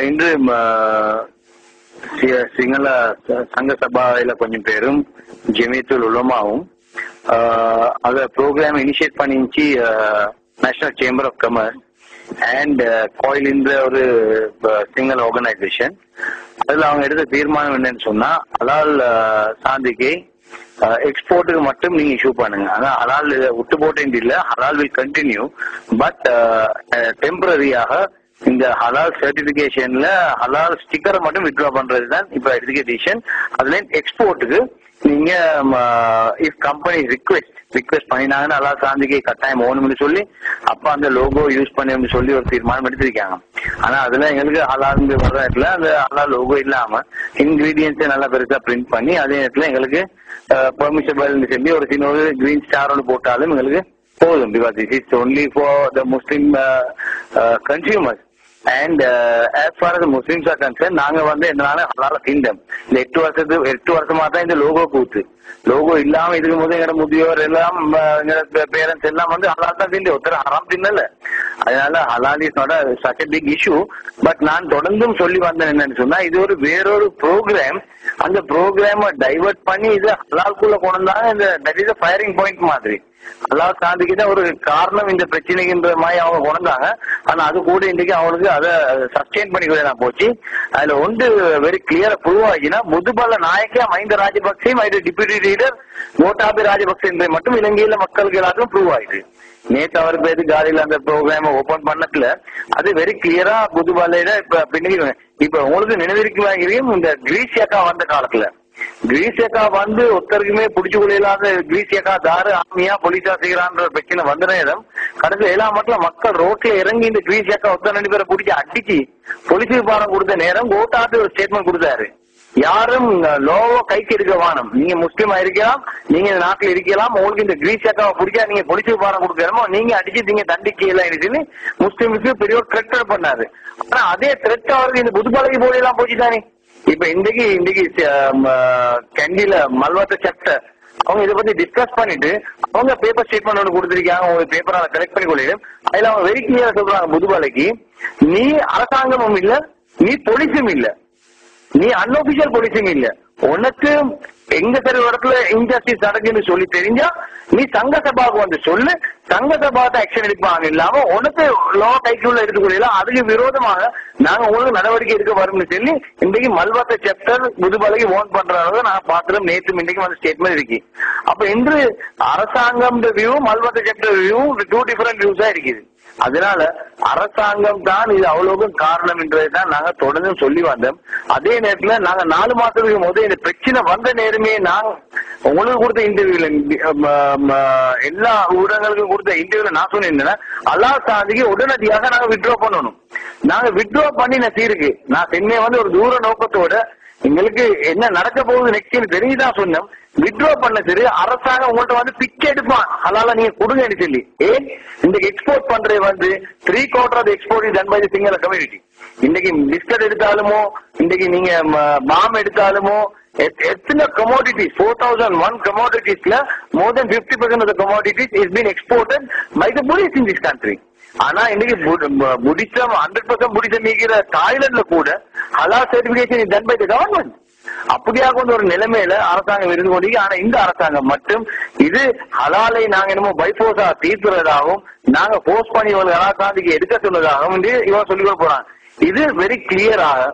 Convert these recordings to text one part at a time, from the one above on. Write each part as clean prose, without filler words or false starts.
இன்று சிங்கள சங்க சபாவில கொஞ்சம் பேரும் ஜெமியத்துல் உலமாவும் அத ப்ரோக்ராம் இனிஷியேட் பண்ணிச்சு National Chamber of Commerce and கோயில் என்ற ஒரு சிங்கிள் ஆர்கனைசேஷன். அதுல அவங்க எடுத்த தீர்மானம் என்னன்னு சொன்னா, ஹலால் சாந்திக்கு எக்ஸ்போர்ட்டுக்கு மட்டும் நீங்க இஷ்யூ பண்ணுங்க. அதான் ஹலால் விட்டு போட்டேன் இல்ல, ஹலால் வில் கண்டினியூ, பட் டெம்பரரியாக இந்த ஹலால் சர்டிபிகேஷன்ல ஹலால் ஸ்டிக்கரை மட்டும் வித்ட்ரா பண்றதுதான் இப்ப எடுத்துக்க டிசிஷன். அதுல எக்ஸ்போர்ட்டுக்கு நீங்க இஃப் கம்பெனி ரிக்வெஸ்ட் பண்ணினாங்கன்னு ஹலால் சாந்திக்கு கட்டாயம் ஓணும்னு சொல்லி அப்ப அந்த லோகோ யூஸ் பண்ணி சொல்லி ஒரு தீர்மானம் எடுத்திருக்காங்க. ஆனா அதுல எங்களுக்கு ஹலால் வர்ற இடத்துல அந்த ஹலால் லோகோ இல்லாம இன்கிரீடியன்ஸை நல்லா பெருசா பிரிண்ட் பண்ணி அதே நேரத்துல எங்களுக்கு பெர்மிஷபிள் சொல்லி ஒரு சின்ன ஒரு கிரீன் ஸ்டார் ஒன்று போட்டாலும் எங்களுக்கு போதும். Because this is only for the Muslim consumers. And as far as Muslims are concerned, நாங்க எதனால ஹலால தீண்டம் இந்த 8 வருஷமா தான் இந்த லோகோ கூத்து. லோகோ இல்லாம இருக்கும் போது எங்க முதியோர் எல்லாம் பேரண்ட்ஸ் எல்லாம் ஹலால் தான் தீண்டு, ஒருத்தர் ஹராம் தின்னல. அதனால ஹலால் is not such a big issue. But நான் தொடர்ந்தும் சொல்லி வந்தேன் என்னன்னு சொன்னா, இது ஒரு வேறொரு ப்ரோக்ராம். அந்த ப்ரோக்ராம டைவர்ட் பண்ணி இது ஹலால்குள்ள கொண்டு வந்தாங்க. இந்த தட் இஸ் ஃபயரிங் பாயிண்ட் மாதிரி. ஹலால் சாந்திக்கு தான் ஒரு காரணம் இந்த பிரச்சனைக்குன்ற மாதிரி அவங்க கொண்டாங்க. ஆனா அது கூட இன்றைக்கு அவங்களுக்கு அதை சஸ்டெயின் பண்ணிக்க போச்சு. அதுல ஒன்று வெரி கிளியரா ப்ரூவ் ஆகினா, முதுபல நாயக்கா மஹிந்த ராஜபக்சே டிப்யூட்டி லீடர் கோட்டாபய ராஜபக்சே என்பதை மட்டும் இலங்கையில மக்களுக்கு எல்லாருக்கும் ப்ரூவ் ஆயிடுச்சு. நேற்று அவர் பேரு காலையில அந்த ப்ரோக்ராம ஓபன் பண்ணதுல அது வெரி கிளியரா புதுபாலையில இப்ப உங்களுக்கு நினைவிருக்கும் இந்த கிரீஷியாக்கா வந்த காலத்துல கிரீஷியக்கா ஒருத்தருக்குமே பிடிச்சு கொள்ளையில்லாத கிரீஷியக்கா தாரு ஆமியா போலீஸா செய்யறான்ற பிரச்சனை வந்த நேரம் கடைசி 7 மட்டும் மக்கள் ரோட்ல இறங்கி இந்த கிரீஷியக்கா ஒருத்தர் 2 பேரை பிடிச்சி அடிச்சு போலீஸுக்கு பாடம் கொடுத்த நேரம் கோட்டாட்டு ஒரு ஸ்டேட்மெண்ட் கொடுத்தாரு. யாரும் லோவோ கைக்கு எடுக்க வானம், நீங்க முஸ்லீமா இருக்கலாம், நீங்க இந்த நாட்டுல இருக்கலாம், உங்களுக்கு இந்த கிரீஷியக்காவை பிடிச்சா நீங்க போலீஸுக்கு பாடம் கொடுக்கறமோ நீங்க அடிச்சு நீங்க தண்டிக்கலாம் சொல்லி முஸ்லீமுக்கு பெரிய ஒரு த்ரெட் பண்ணாரு. ஆனா அதே த்ரெட் அவருக்கு இந்த புதுப்பாளைக்கு போலி எல்லாம் போச்சுதானே. இப்ப இன்றைக்கு கேண்டில மல்வத்த சட்ட அவங்க இதை பத்தி டிஸ்கஸ் பண்ணிட்டு அவங்க பேப்பர் ஸ்டேட்மெண்ட் ஒன்று கொடுத்திருக்காங்க. அவங்க பேப்பரை கலெக்ட் பண்ணி கொள்ளிடும். அதுல அவங்க வெரி கிளியரா சொல்றாங்க, புதுபாலைக்கு நீ அரசாங்கமும் இல்ல, நீ போலீஸும் இல்ல, நீ அன்அபிஷியல் போலீஸும் இல்ல, உனக்கு எங்க சரி இடத்துல இன்ஜஸ்டிஸ் நடக்குன்னு சொல்லி தெரிஞ்சா நீ சங்க சபாவுக்கு சொல்லு, சங்க சபாத்தை ஆக்ஷன் எடுப்பாங்க. இல்லாம உனக்கு லோ கைக்குள்ள எடுத்துக்கொள்ளலாம், அதுக்கு விரோதமாக நாங்க உங்களுக்கு நடவடிக்கை எடுக்க வரும்னு சொல்லி இன்றைக்கு மல்வத்த சாப்டர் புதுபாலைக்கு ஓன் பண்றதாக நான் பாக்குறோம். நேற்று இன்றைக்கு ஸ்டேட்மெண்ட் இருக்கு. அப்ப இன்று அரசாங்கம் view Malwatta chapter view 2 different வியூஸா இருக்குது. அதனால அரசாங்கம் தான் இது அவ்வளவுக்கும் காரணம் என்றதான் நாங்க தொடர்ந்து சொல்லி வந்தோம். அதே நேரத்துல நாங்க 4 மாசத்துக்கு முதல் இந்த பிரச்சனை வந்த நேரமே நாங்க உங்களுக்கு கொடுத்த இன்டர்வியூல எல்லா ஊடகங்களுக்கும் கொடுத்த இன்டர்வியூல நான் சொன்னேன், ஹலால் சாந்திக்கு உடனடியாக நாங்க வித்ட்ரா பண்ணணும். நாங்க வித்ட்ரா பண்ணின சீருக்கு நான் சென்னை ஒரு தூர நோக்கத்தோட எங்களுக்கு என்ன நடக்க போகுது நெக்ஸ்ட் தெரிஞ்சுதான் சொன்னோம். வித்ட்ரா பண்ண சரி அரசாங்கம் உங்கள்கிட்ட பிச்சை எடுப்பான், ஹலால நீங்க கொடுங்கன்னு சொல்லி. ஏன் இந்த எக்ஸ்போர்ட் பண்றது 3/4 of export is done by the Sinhala community. இன்னைக்கு பிஸ்கட் எடுத்தாலுமோ, இன்னைக்கு நீங்க மாம் எடுத்தாலுமோ, எத்தனை கமோடிட்டிஸ் 4001 கமோடிட்டிஸ்ல more than 50% of the commodities is been exported by the Buddhists in this country. ஆனா இன்னைக்கு புத்திசம் 100% புத்திசம் இருக்கிற தாய்லாந்துல கூட ஹலால் certification is done by the government. அப்படியாக ஒரு நிலைமையில அரசாங்கம் இருந்து கொண்டு, ஆனா இந்த அரசாங்கம் மட்டும் இது ஹலாலை நாங்க என்னமோ பைபோஸா தீர்த்துறதாகவும் நாங்க போஸ்ட் பண்ணி ஹலால் சாந்திக்கு எடுக்க சொன்னதாகவும் இவன் சொல்லிக் போறாங்க. இது வெரி கிளியராக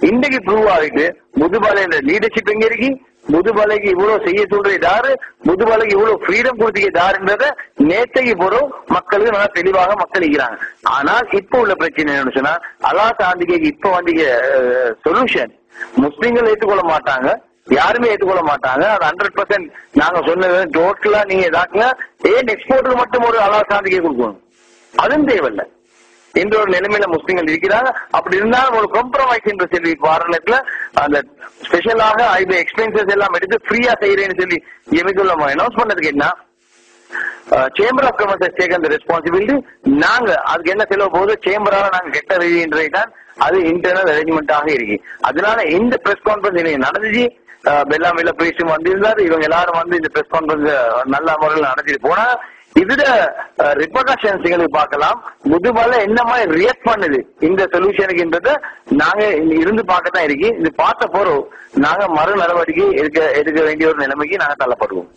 இன்றைக்கு ப்ரூவ் ஆகிட்டு முதுபாலை லீடர்ஷிப் எங்க இருக்கு, முதுபாலைக்கு இவ்வளவு செய்ய சொல்றது யாரு, முதுபாலைக்கு இவ்வளவு ஃப்ரீடம் கொடுத்துக்க யாருன்றத நேற்றைக்கு போறோம் மக்களுக்கு நல்லா தெளிவாக மக்கள் இருக்கிறாங்க. ஆனால் இப்ப உள்ள பிரச்சனை என்னன்னு சொன்னா, ஹலால் சாந்திக்கு இப்ப சொல்யூஷன் முஸ்லீம்கள் ஏற்றுக்கொள்ள மாட்டாங்க, யாருமே ஏற்றுக்கொள்ள மாட்டாங்க. அது 100% நாங்க சொன்னது டோட்டலா நீங்க இதாக்குங்க. ஏன் எக்ஸ்போர்ட்டுக்கு மட்டும் ஒரு ஹலால் சாந்திக்கு கொடுக்கணும், அதுவும் தேவையில்லை என்ற ஒரு நிலைமையில முஸ்லீம்கள் இருக்கிறாங்க. அப்படி இருந்தாலும் ஒரு காம்ப்ரமைஸ் என்ற சொல்லி வாரணத்துல அந்த ஸ்பெஷலாக இந்த எக்ஸ்பென்சஸ் எல்லாம் எடுத்து ஃப்ரீயா செய்யறேன்னு சொல்லி எமிக்குள்ள அனௌன்ஸ் பண்ணதுக்கு என்ன, chamber of commerce has taken the responsibility. நாங்க அதுக்கு என்ன செலவு போகுது சேம்பரால நாங்க கெட்ட ரீதின்றதுதான் அது இன்டர்னல் அரேஞ்ச்மெண்டாக இருக்கு. அதனால இந்த பிரஸ் கான்பரன்ஸ் இன்னைக்கு நடந்துச்சு. பெல்லாமில்ல பேசும் வந்திருந்தாரு. இவங்க எல்லாரும் இந்த பிரஸ் கான்பரன்ஸ் நல்ல முறையில் நடத்திட்டு போனா இதுல ரிப்பர்கஷன்ஸ் எங்களுக்கு பார்க்கலாம். முதுமலை என்ன மாதிரி ரியாக்ட் பண்ணுது இந்த சொல்யூஷனுக்குன்றத நாங்க இருந்து பார்க்கத்தான் இருக்கு. இது பார்த்த போறோம் நாங்க மறு நடவடிக்கை எடுக்க வேண்டிய ஒரு நிலைமைக்கு நாங்க தள்ளப்படுவோம்.